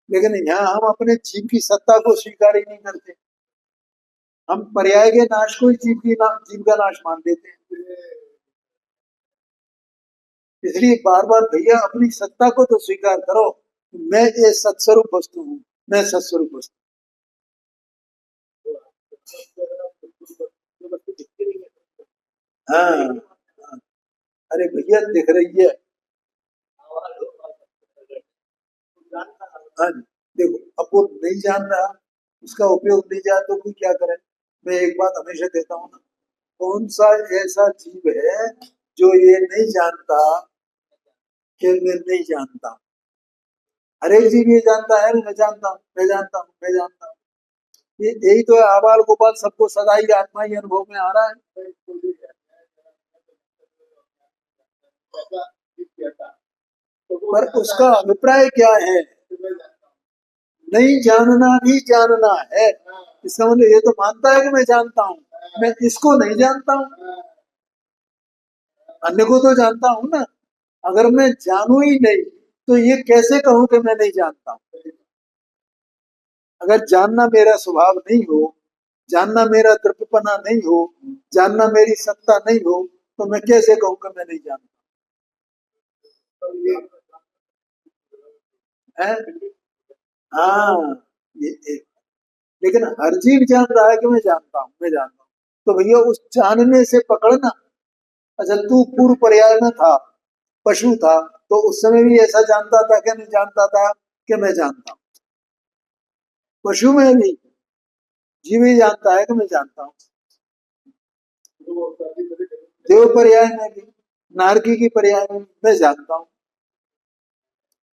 लेकिन यहाँ हम अपने जीव की सत्ता को स्वीकार ही नहीं करते, हम पर्याय के नाश को ही जीव का नाश मान लेते हैं। इसलिए बार बार भैया अपनी सत्ता को तो स्वीकार करो, मैं ये सत्स्वरूप वस्तु हूँ, मैं सत्स्वरूप वस्तु। हाँ, हाँ। अरे भैया दिख रही है। हाँ, देखो अब वो नहीं जान रहा, उसका उपयोग नहीं जान तो कोई क्या करे। मैं एक बात हमेशा कहता हूँ ना, कौन सा ऐसा जीव है जो ये नहीं जानता कि मैं नहीं जानता। हर एक जीव ये जानता है, मैं जानता हूँ, मैं जानता हूँ, मैं जानता हूँ। ये यही तो है, आबाल गोपाल सबको सदा ही आत्मा ही अनुभव में आ रहा है। पर उसका अभिप्राय क्या है? नहीं जानना भी जानना है। इसका मतलब ये तो मानता है कि मैं जानता हूँ, मैं इसको नहीं जानता हूँ, अन्य को तो जानता हूँ ना। अगर मैं जानू ही नहीं तो ये कैसे कहूँ कि मैं नहीं जानता हूँ। अगर जानना मेरा स्वभाव नहीं हो, जानना मेरा तृप्तपना नहीं हो, जानना मेरी सत्ता नहीं हो, तो मैं कैसे कहूँ कि मैं नहीं जानता है? हाँ, ये लेकिन हर जीव जान रहा है कि मैं जानता हूँ, मैं जानता हूँ। तो भैया उस जानने से पकड़ना। अच्छा, तू पूर्व पर्याय में था, पशु था, तो उस समय भी ऐसा जानता था कि नहीं जानता था कि मैं जानता हूँ। पशु में भी जीव ही जानता है कि मैं जानता हूँ। देव पर्याय में भी, नारकी की पर्याय में मैं जानता हूँ।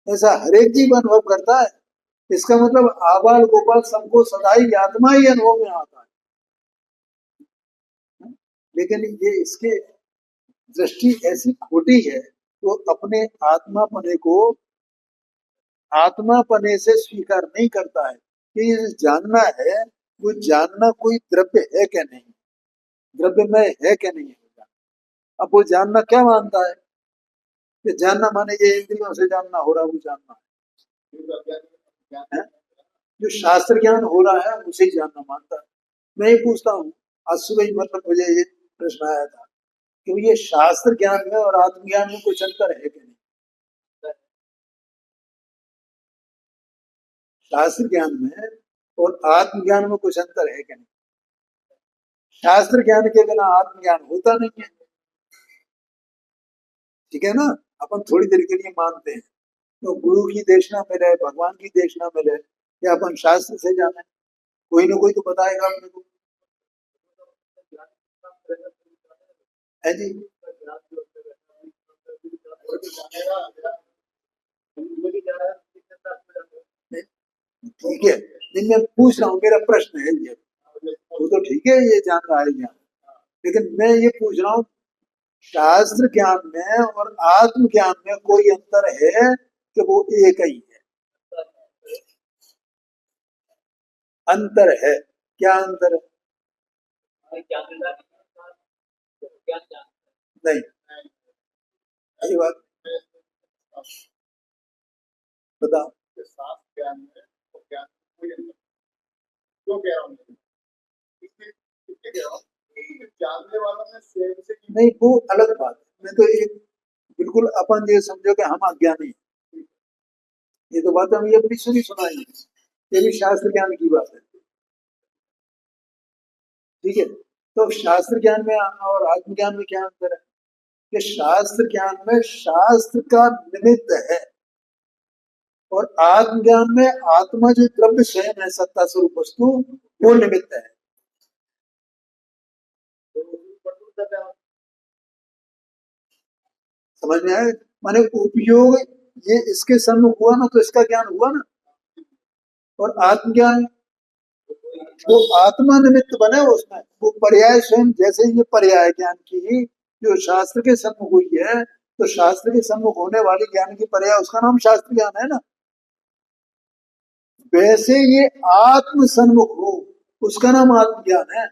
ऐसा हर एक जीव अनुभव करता है। इसका मतलब आबाल गोपाल सबको सदा ही आत्मा ही अनुभव में आता है। लेकिन ये इसके दृष्टि ऐसी खोटी है, वो अपने आत्मापने को आत्मापने से स्वीकार नहीं करता है कि ये जानना है, वो जानना कोई द्रव्य है क्या नहीं, द्रव्य में है क्या नहीं है। अब वो जानना क्या मानता है कि जानना माने ये इंद्रियों से जानना हो रहा है, वो जानना है। जो शास्त्र ज्ञान हो रहा है उसे ही जानना मानता है। मैं ये पूछता हूँ, आज सुबह ही मतलब मुझे ये प्रश्न आया था कि ये शास्त्र ज्ञान में और आत्मज्ञान में कुछ अंतर है कि नहीं। शास्त्र ज्ञान में और आत्मज्ञान में कुछ अंतर है कि नहीं। शास्त्र ज्ञान के बिना आत्मज्ञान होता नहीं है, ठीक है ना। अपन थोड़ी देर के लिए मानते हैं, तो गुरु की देशना मिले, भगवान की देशना मिले, या अपन शास्त्र से जाने, कोई ना कोई तो बताएगा अपने को, है जी। ठीक है, नहीं मैं पूछ रहा हूँ, मेरा प्रश्न है ये, वो तो ठीक है ये जान रहा है ज्ञान, लेकिन मैं ये पूछ रहा हूँ, शास्त्र ज्ञान में और आत्म ज्ञान में कोई अंतर है कि वो एक ही है? अंतर है, क्या अंतर है? नहीं, यही बात बताओ। क्यों कह रहा हूँ इसलिए कह रहा हूँ कि जानने वालों ने स्वयं से नहीं, वो अलग बात है। मैं तो एक बिल्कुल अपन ये समझो कि हम अज्ञानी हैं। ये तो बात हम ये अपनी सुनी सुनाई है। ये भी शास्त्र ज्ञान की बात है। ठीक है, तो शास्त्र ज्ञान में और आत्मज्ञान में क्या अंतर है? कि शास्त्र ज्ञान में शास्त्र का निमित्त है और आत्मज्ञान में आत्मा जो द्रव्य स्वयं है, सत्ता स्वरूप वस्तु, वो निमित्त है। समझ में आए? माने उपयोग ये इसके सम्मुख हुआ ना, तो इसका ज्ञान हुआ ना। और आत्मज्ञान वो आत्मा निमित्त बने उसमें, वो पर्याय स्वयं, जैसे ये पर्याय ज्ञान की जो शास्त्र के सम्मुख हुई है, तो शास्त्र के सम्मुख होने वाली ज्ञान की पर्याय, उसका नाम शास्त्र ज्ञान है ना। वैसे ये आत्म सन्मुख हो, उसका नाम आत्मज्ञान है?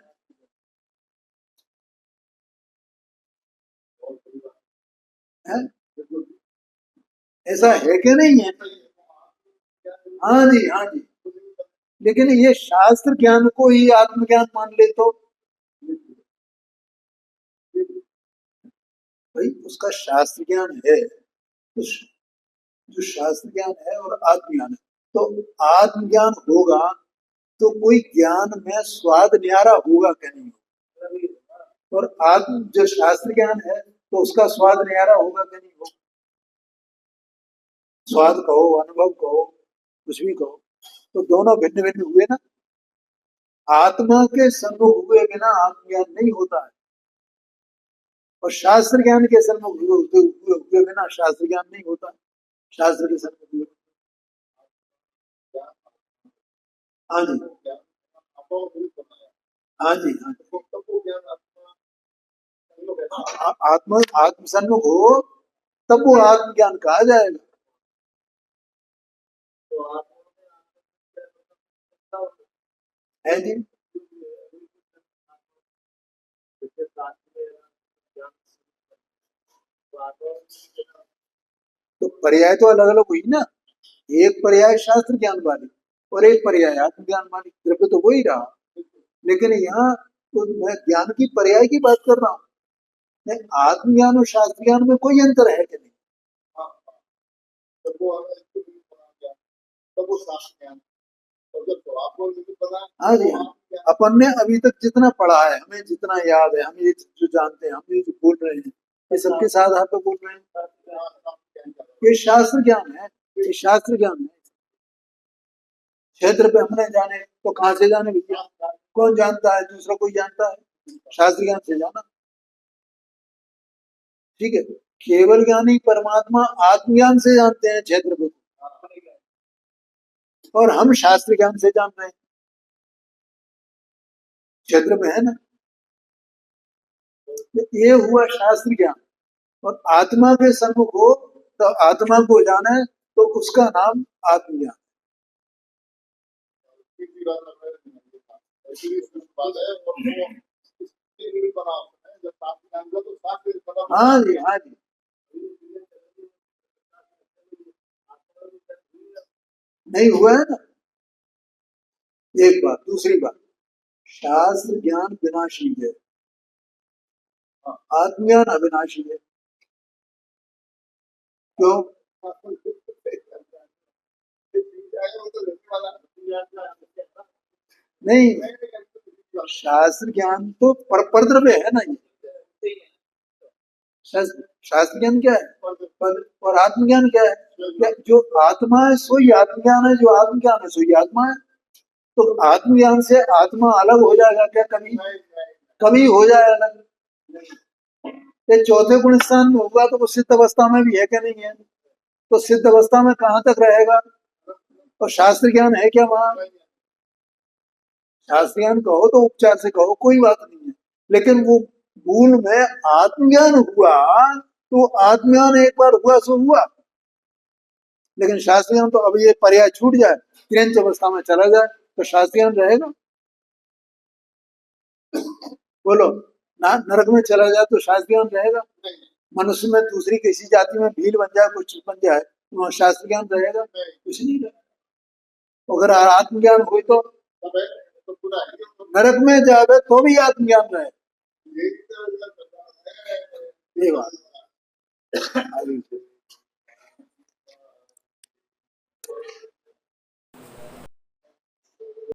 ऐसा है कि नहीं है? हाँ जी, हाँ जी। लेकिन ये शास्त्र ज्ञान को ही आत्मज्ञान मान ले तो भाई उसका शास्त्र ज्ञान है, तो जो शास्त्र ज्ञान है और आत्मज्ञान है, तो आत्मज्ञान होगा तो कोई ज्ञान में स्वाद न्यारा होगा कि नहीं? और आत्म जो शास्त्र ज्ञान है, तो उसका स्वाद न्यारा होगा कि नहीं होगा? स्वाद कहो, अनुभव कहो, कुछ भी कहो, तो दोनों भिन्न भिन्न हुए ना। आत्मा के सम्मुख हुए बिना आत्मज्ञान नहीं होता है, और शास्त्र ज्ञान के सम्मुख हुए बिना शास्त्र ज्ञान नहीं होता। शास्त्र के सम्मुख हुए, हाँ जी, हाँ जी, हाँ जी। आत्म आत्म सन्मुख हो तब वो आत्मज्ञान कहा जाएगा। है जी। तो पर्याय तो अलग अलग हुई ना। एक पर्याय शास्त्र ज्ञान वाली और एक पर्याय आत्मज्ञान वाली, द्रव्य तो वही रहा। लेकिन यहाँ तो मैं ज्ञान की पर्याय की बात कर रहा हूँ। नहीं, आत्मज्ञान और शास्त्र ज्ञान में कोई अंतर है कि नहीं? हाँ जी, हाँ। अपन ने अभी तक जितना पढ़ा है, हमें जितना याद है, हम ये जो जानते हैं, हम ये जो बोल रहे हैं, ये सबके साथ आप बोल रहे हैं, ये शास्त्र ज्ञान है। ये शास्त्र ज्ञान है। क्षेत्र पे हमने जाने तो कहाँ से जाने भैया? कौन जानता है? दूसरा कोई जानता है? शास्त्र ज्ञान से जाना। ठीक है, केवल ज्ञानी परमात्मा आत्मज्ञान से जानते हैं क्षेत्र को, और हम शास्त्र ज्ञान से जान रहे हैं। क्षेत्र में है ना, ये हुआ शास्त्र ज्ञान। और आत्मा के सम्मुख हो तो आत्मा को जाने, तो उसका नाम आत्मज्ञान। हाँ जी, हाँ जी। नहीं हुआ है ना। एक बात, दूसरी बात, शास्त्र ज्ञान विनाशी है, आत्मज्ञान अविनाशी है। क्यों? नहीं, शास्त्र ज्ञान तो परद्रव्य है ना। ये शास्त्र ज्ञान क्या है? पद, और आत्मज्ञान क्या है? क्या जो आत्मा है सोई आत्मज्ञान है, जो आत्मज्ञान है सोई आत्मा है। तो आत्मज्ञान से आत्मा अलग हो जाएगा क्या? कभी कभी हो जाए अलग? ये चौथे गुण स्थान में होगा तो वो सिद्ध अवस्था में भी है क्या? नहीं है। तो सिद्ध अवस्था में कहाँ तक रहेगा? और शास्त्र ज्ञान है क्या वहां? शास्त्र ज्ञान कहो तो उपचार से कहो, कोई बात नहीं है, लेकिन वो मूल में आत्मज्ञान हुआ, तो आत्मज्ञान एक बार हुआ सो हुआ। लेकिन शास्त्र ज्ञान तो अब ये पर्याय छूट जाए, क्रियंच अवस्था में चला जाए, तो शास्त्र ज्ञान रहेगा? बोलो ना, नरक में चला जाए तो शास्त्र ज्ञान रहेगा? मनुष्य में दूसरी किसी जाति में भील बन जाए, कुछ बन जाए, तो वहां शास्त्र ज्ञान रहेगा? कुछ नहीं रहेगा। अगर आत्मज्ञान हुई तो तब है तो पूरा है तो नरक में जावे तो भी आत्मज्ञान रहे। यही तो है ये बात आगे से।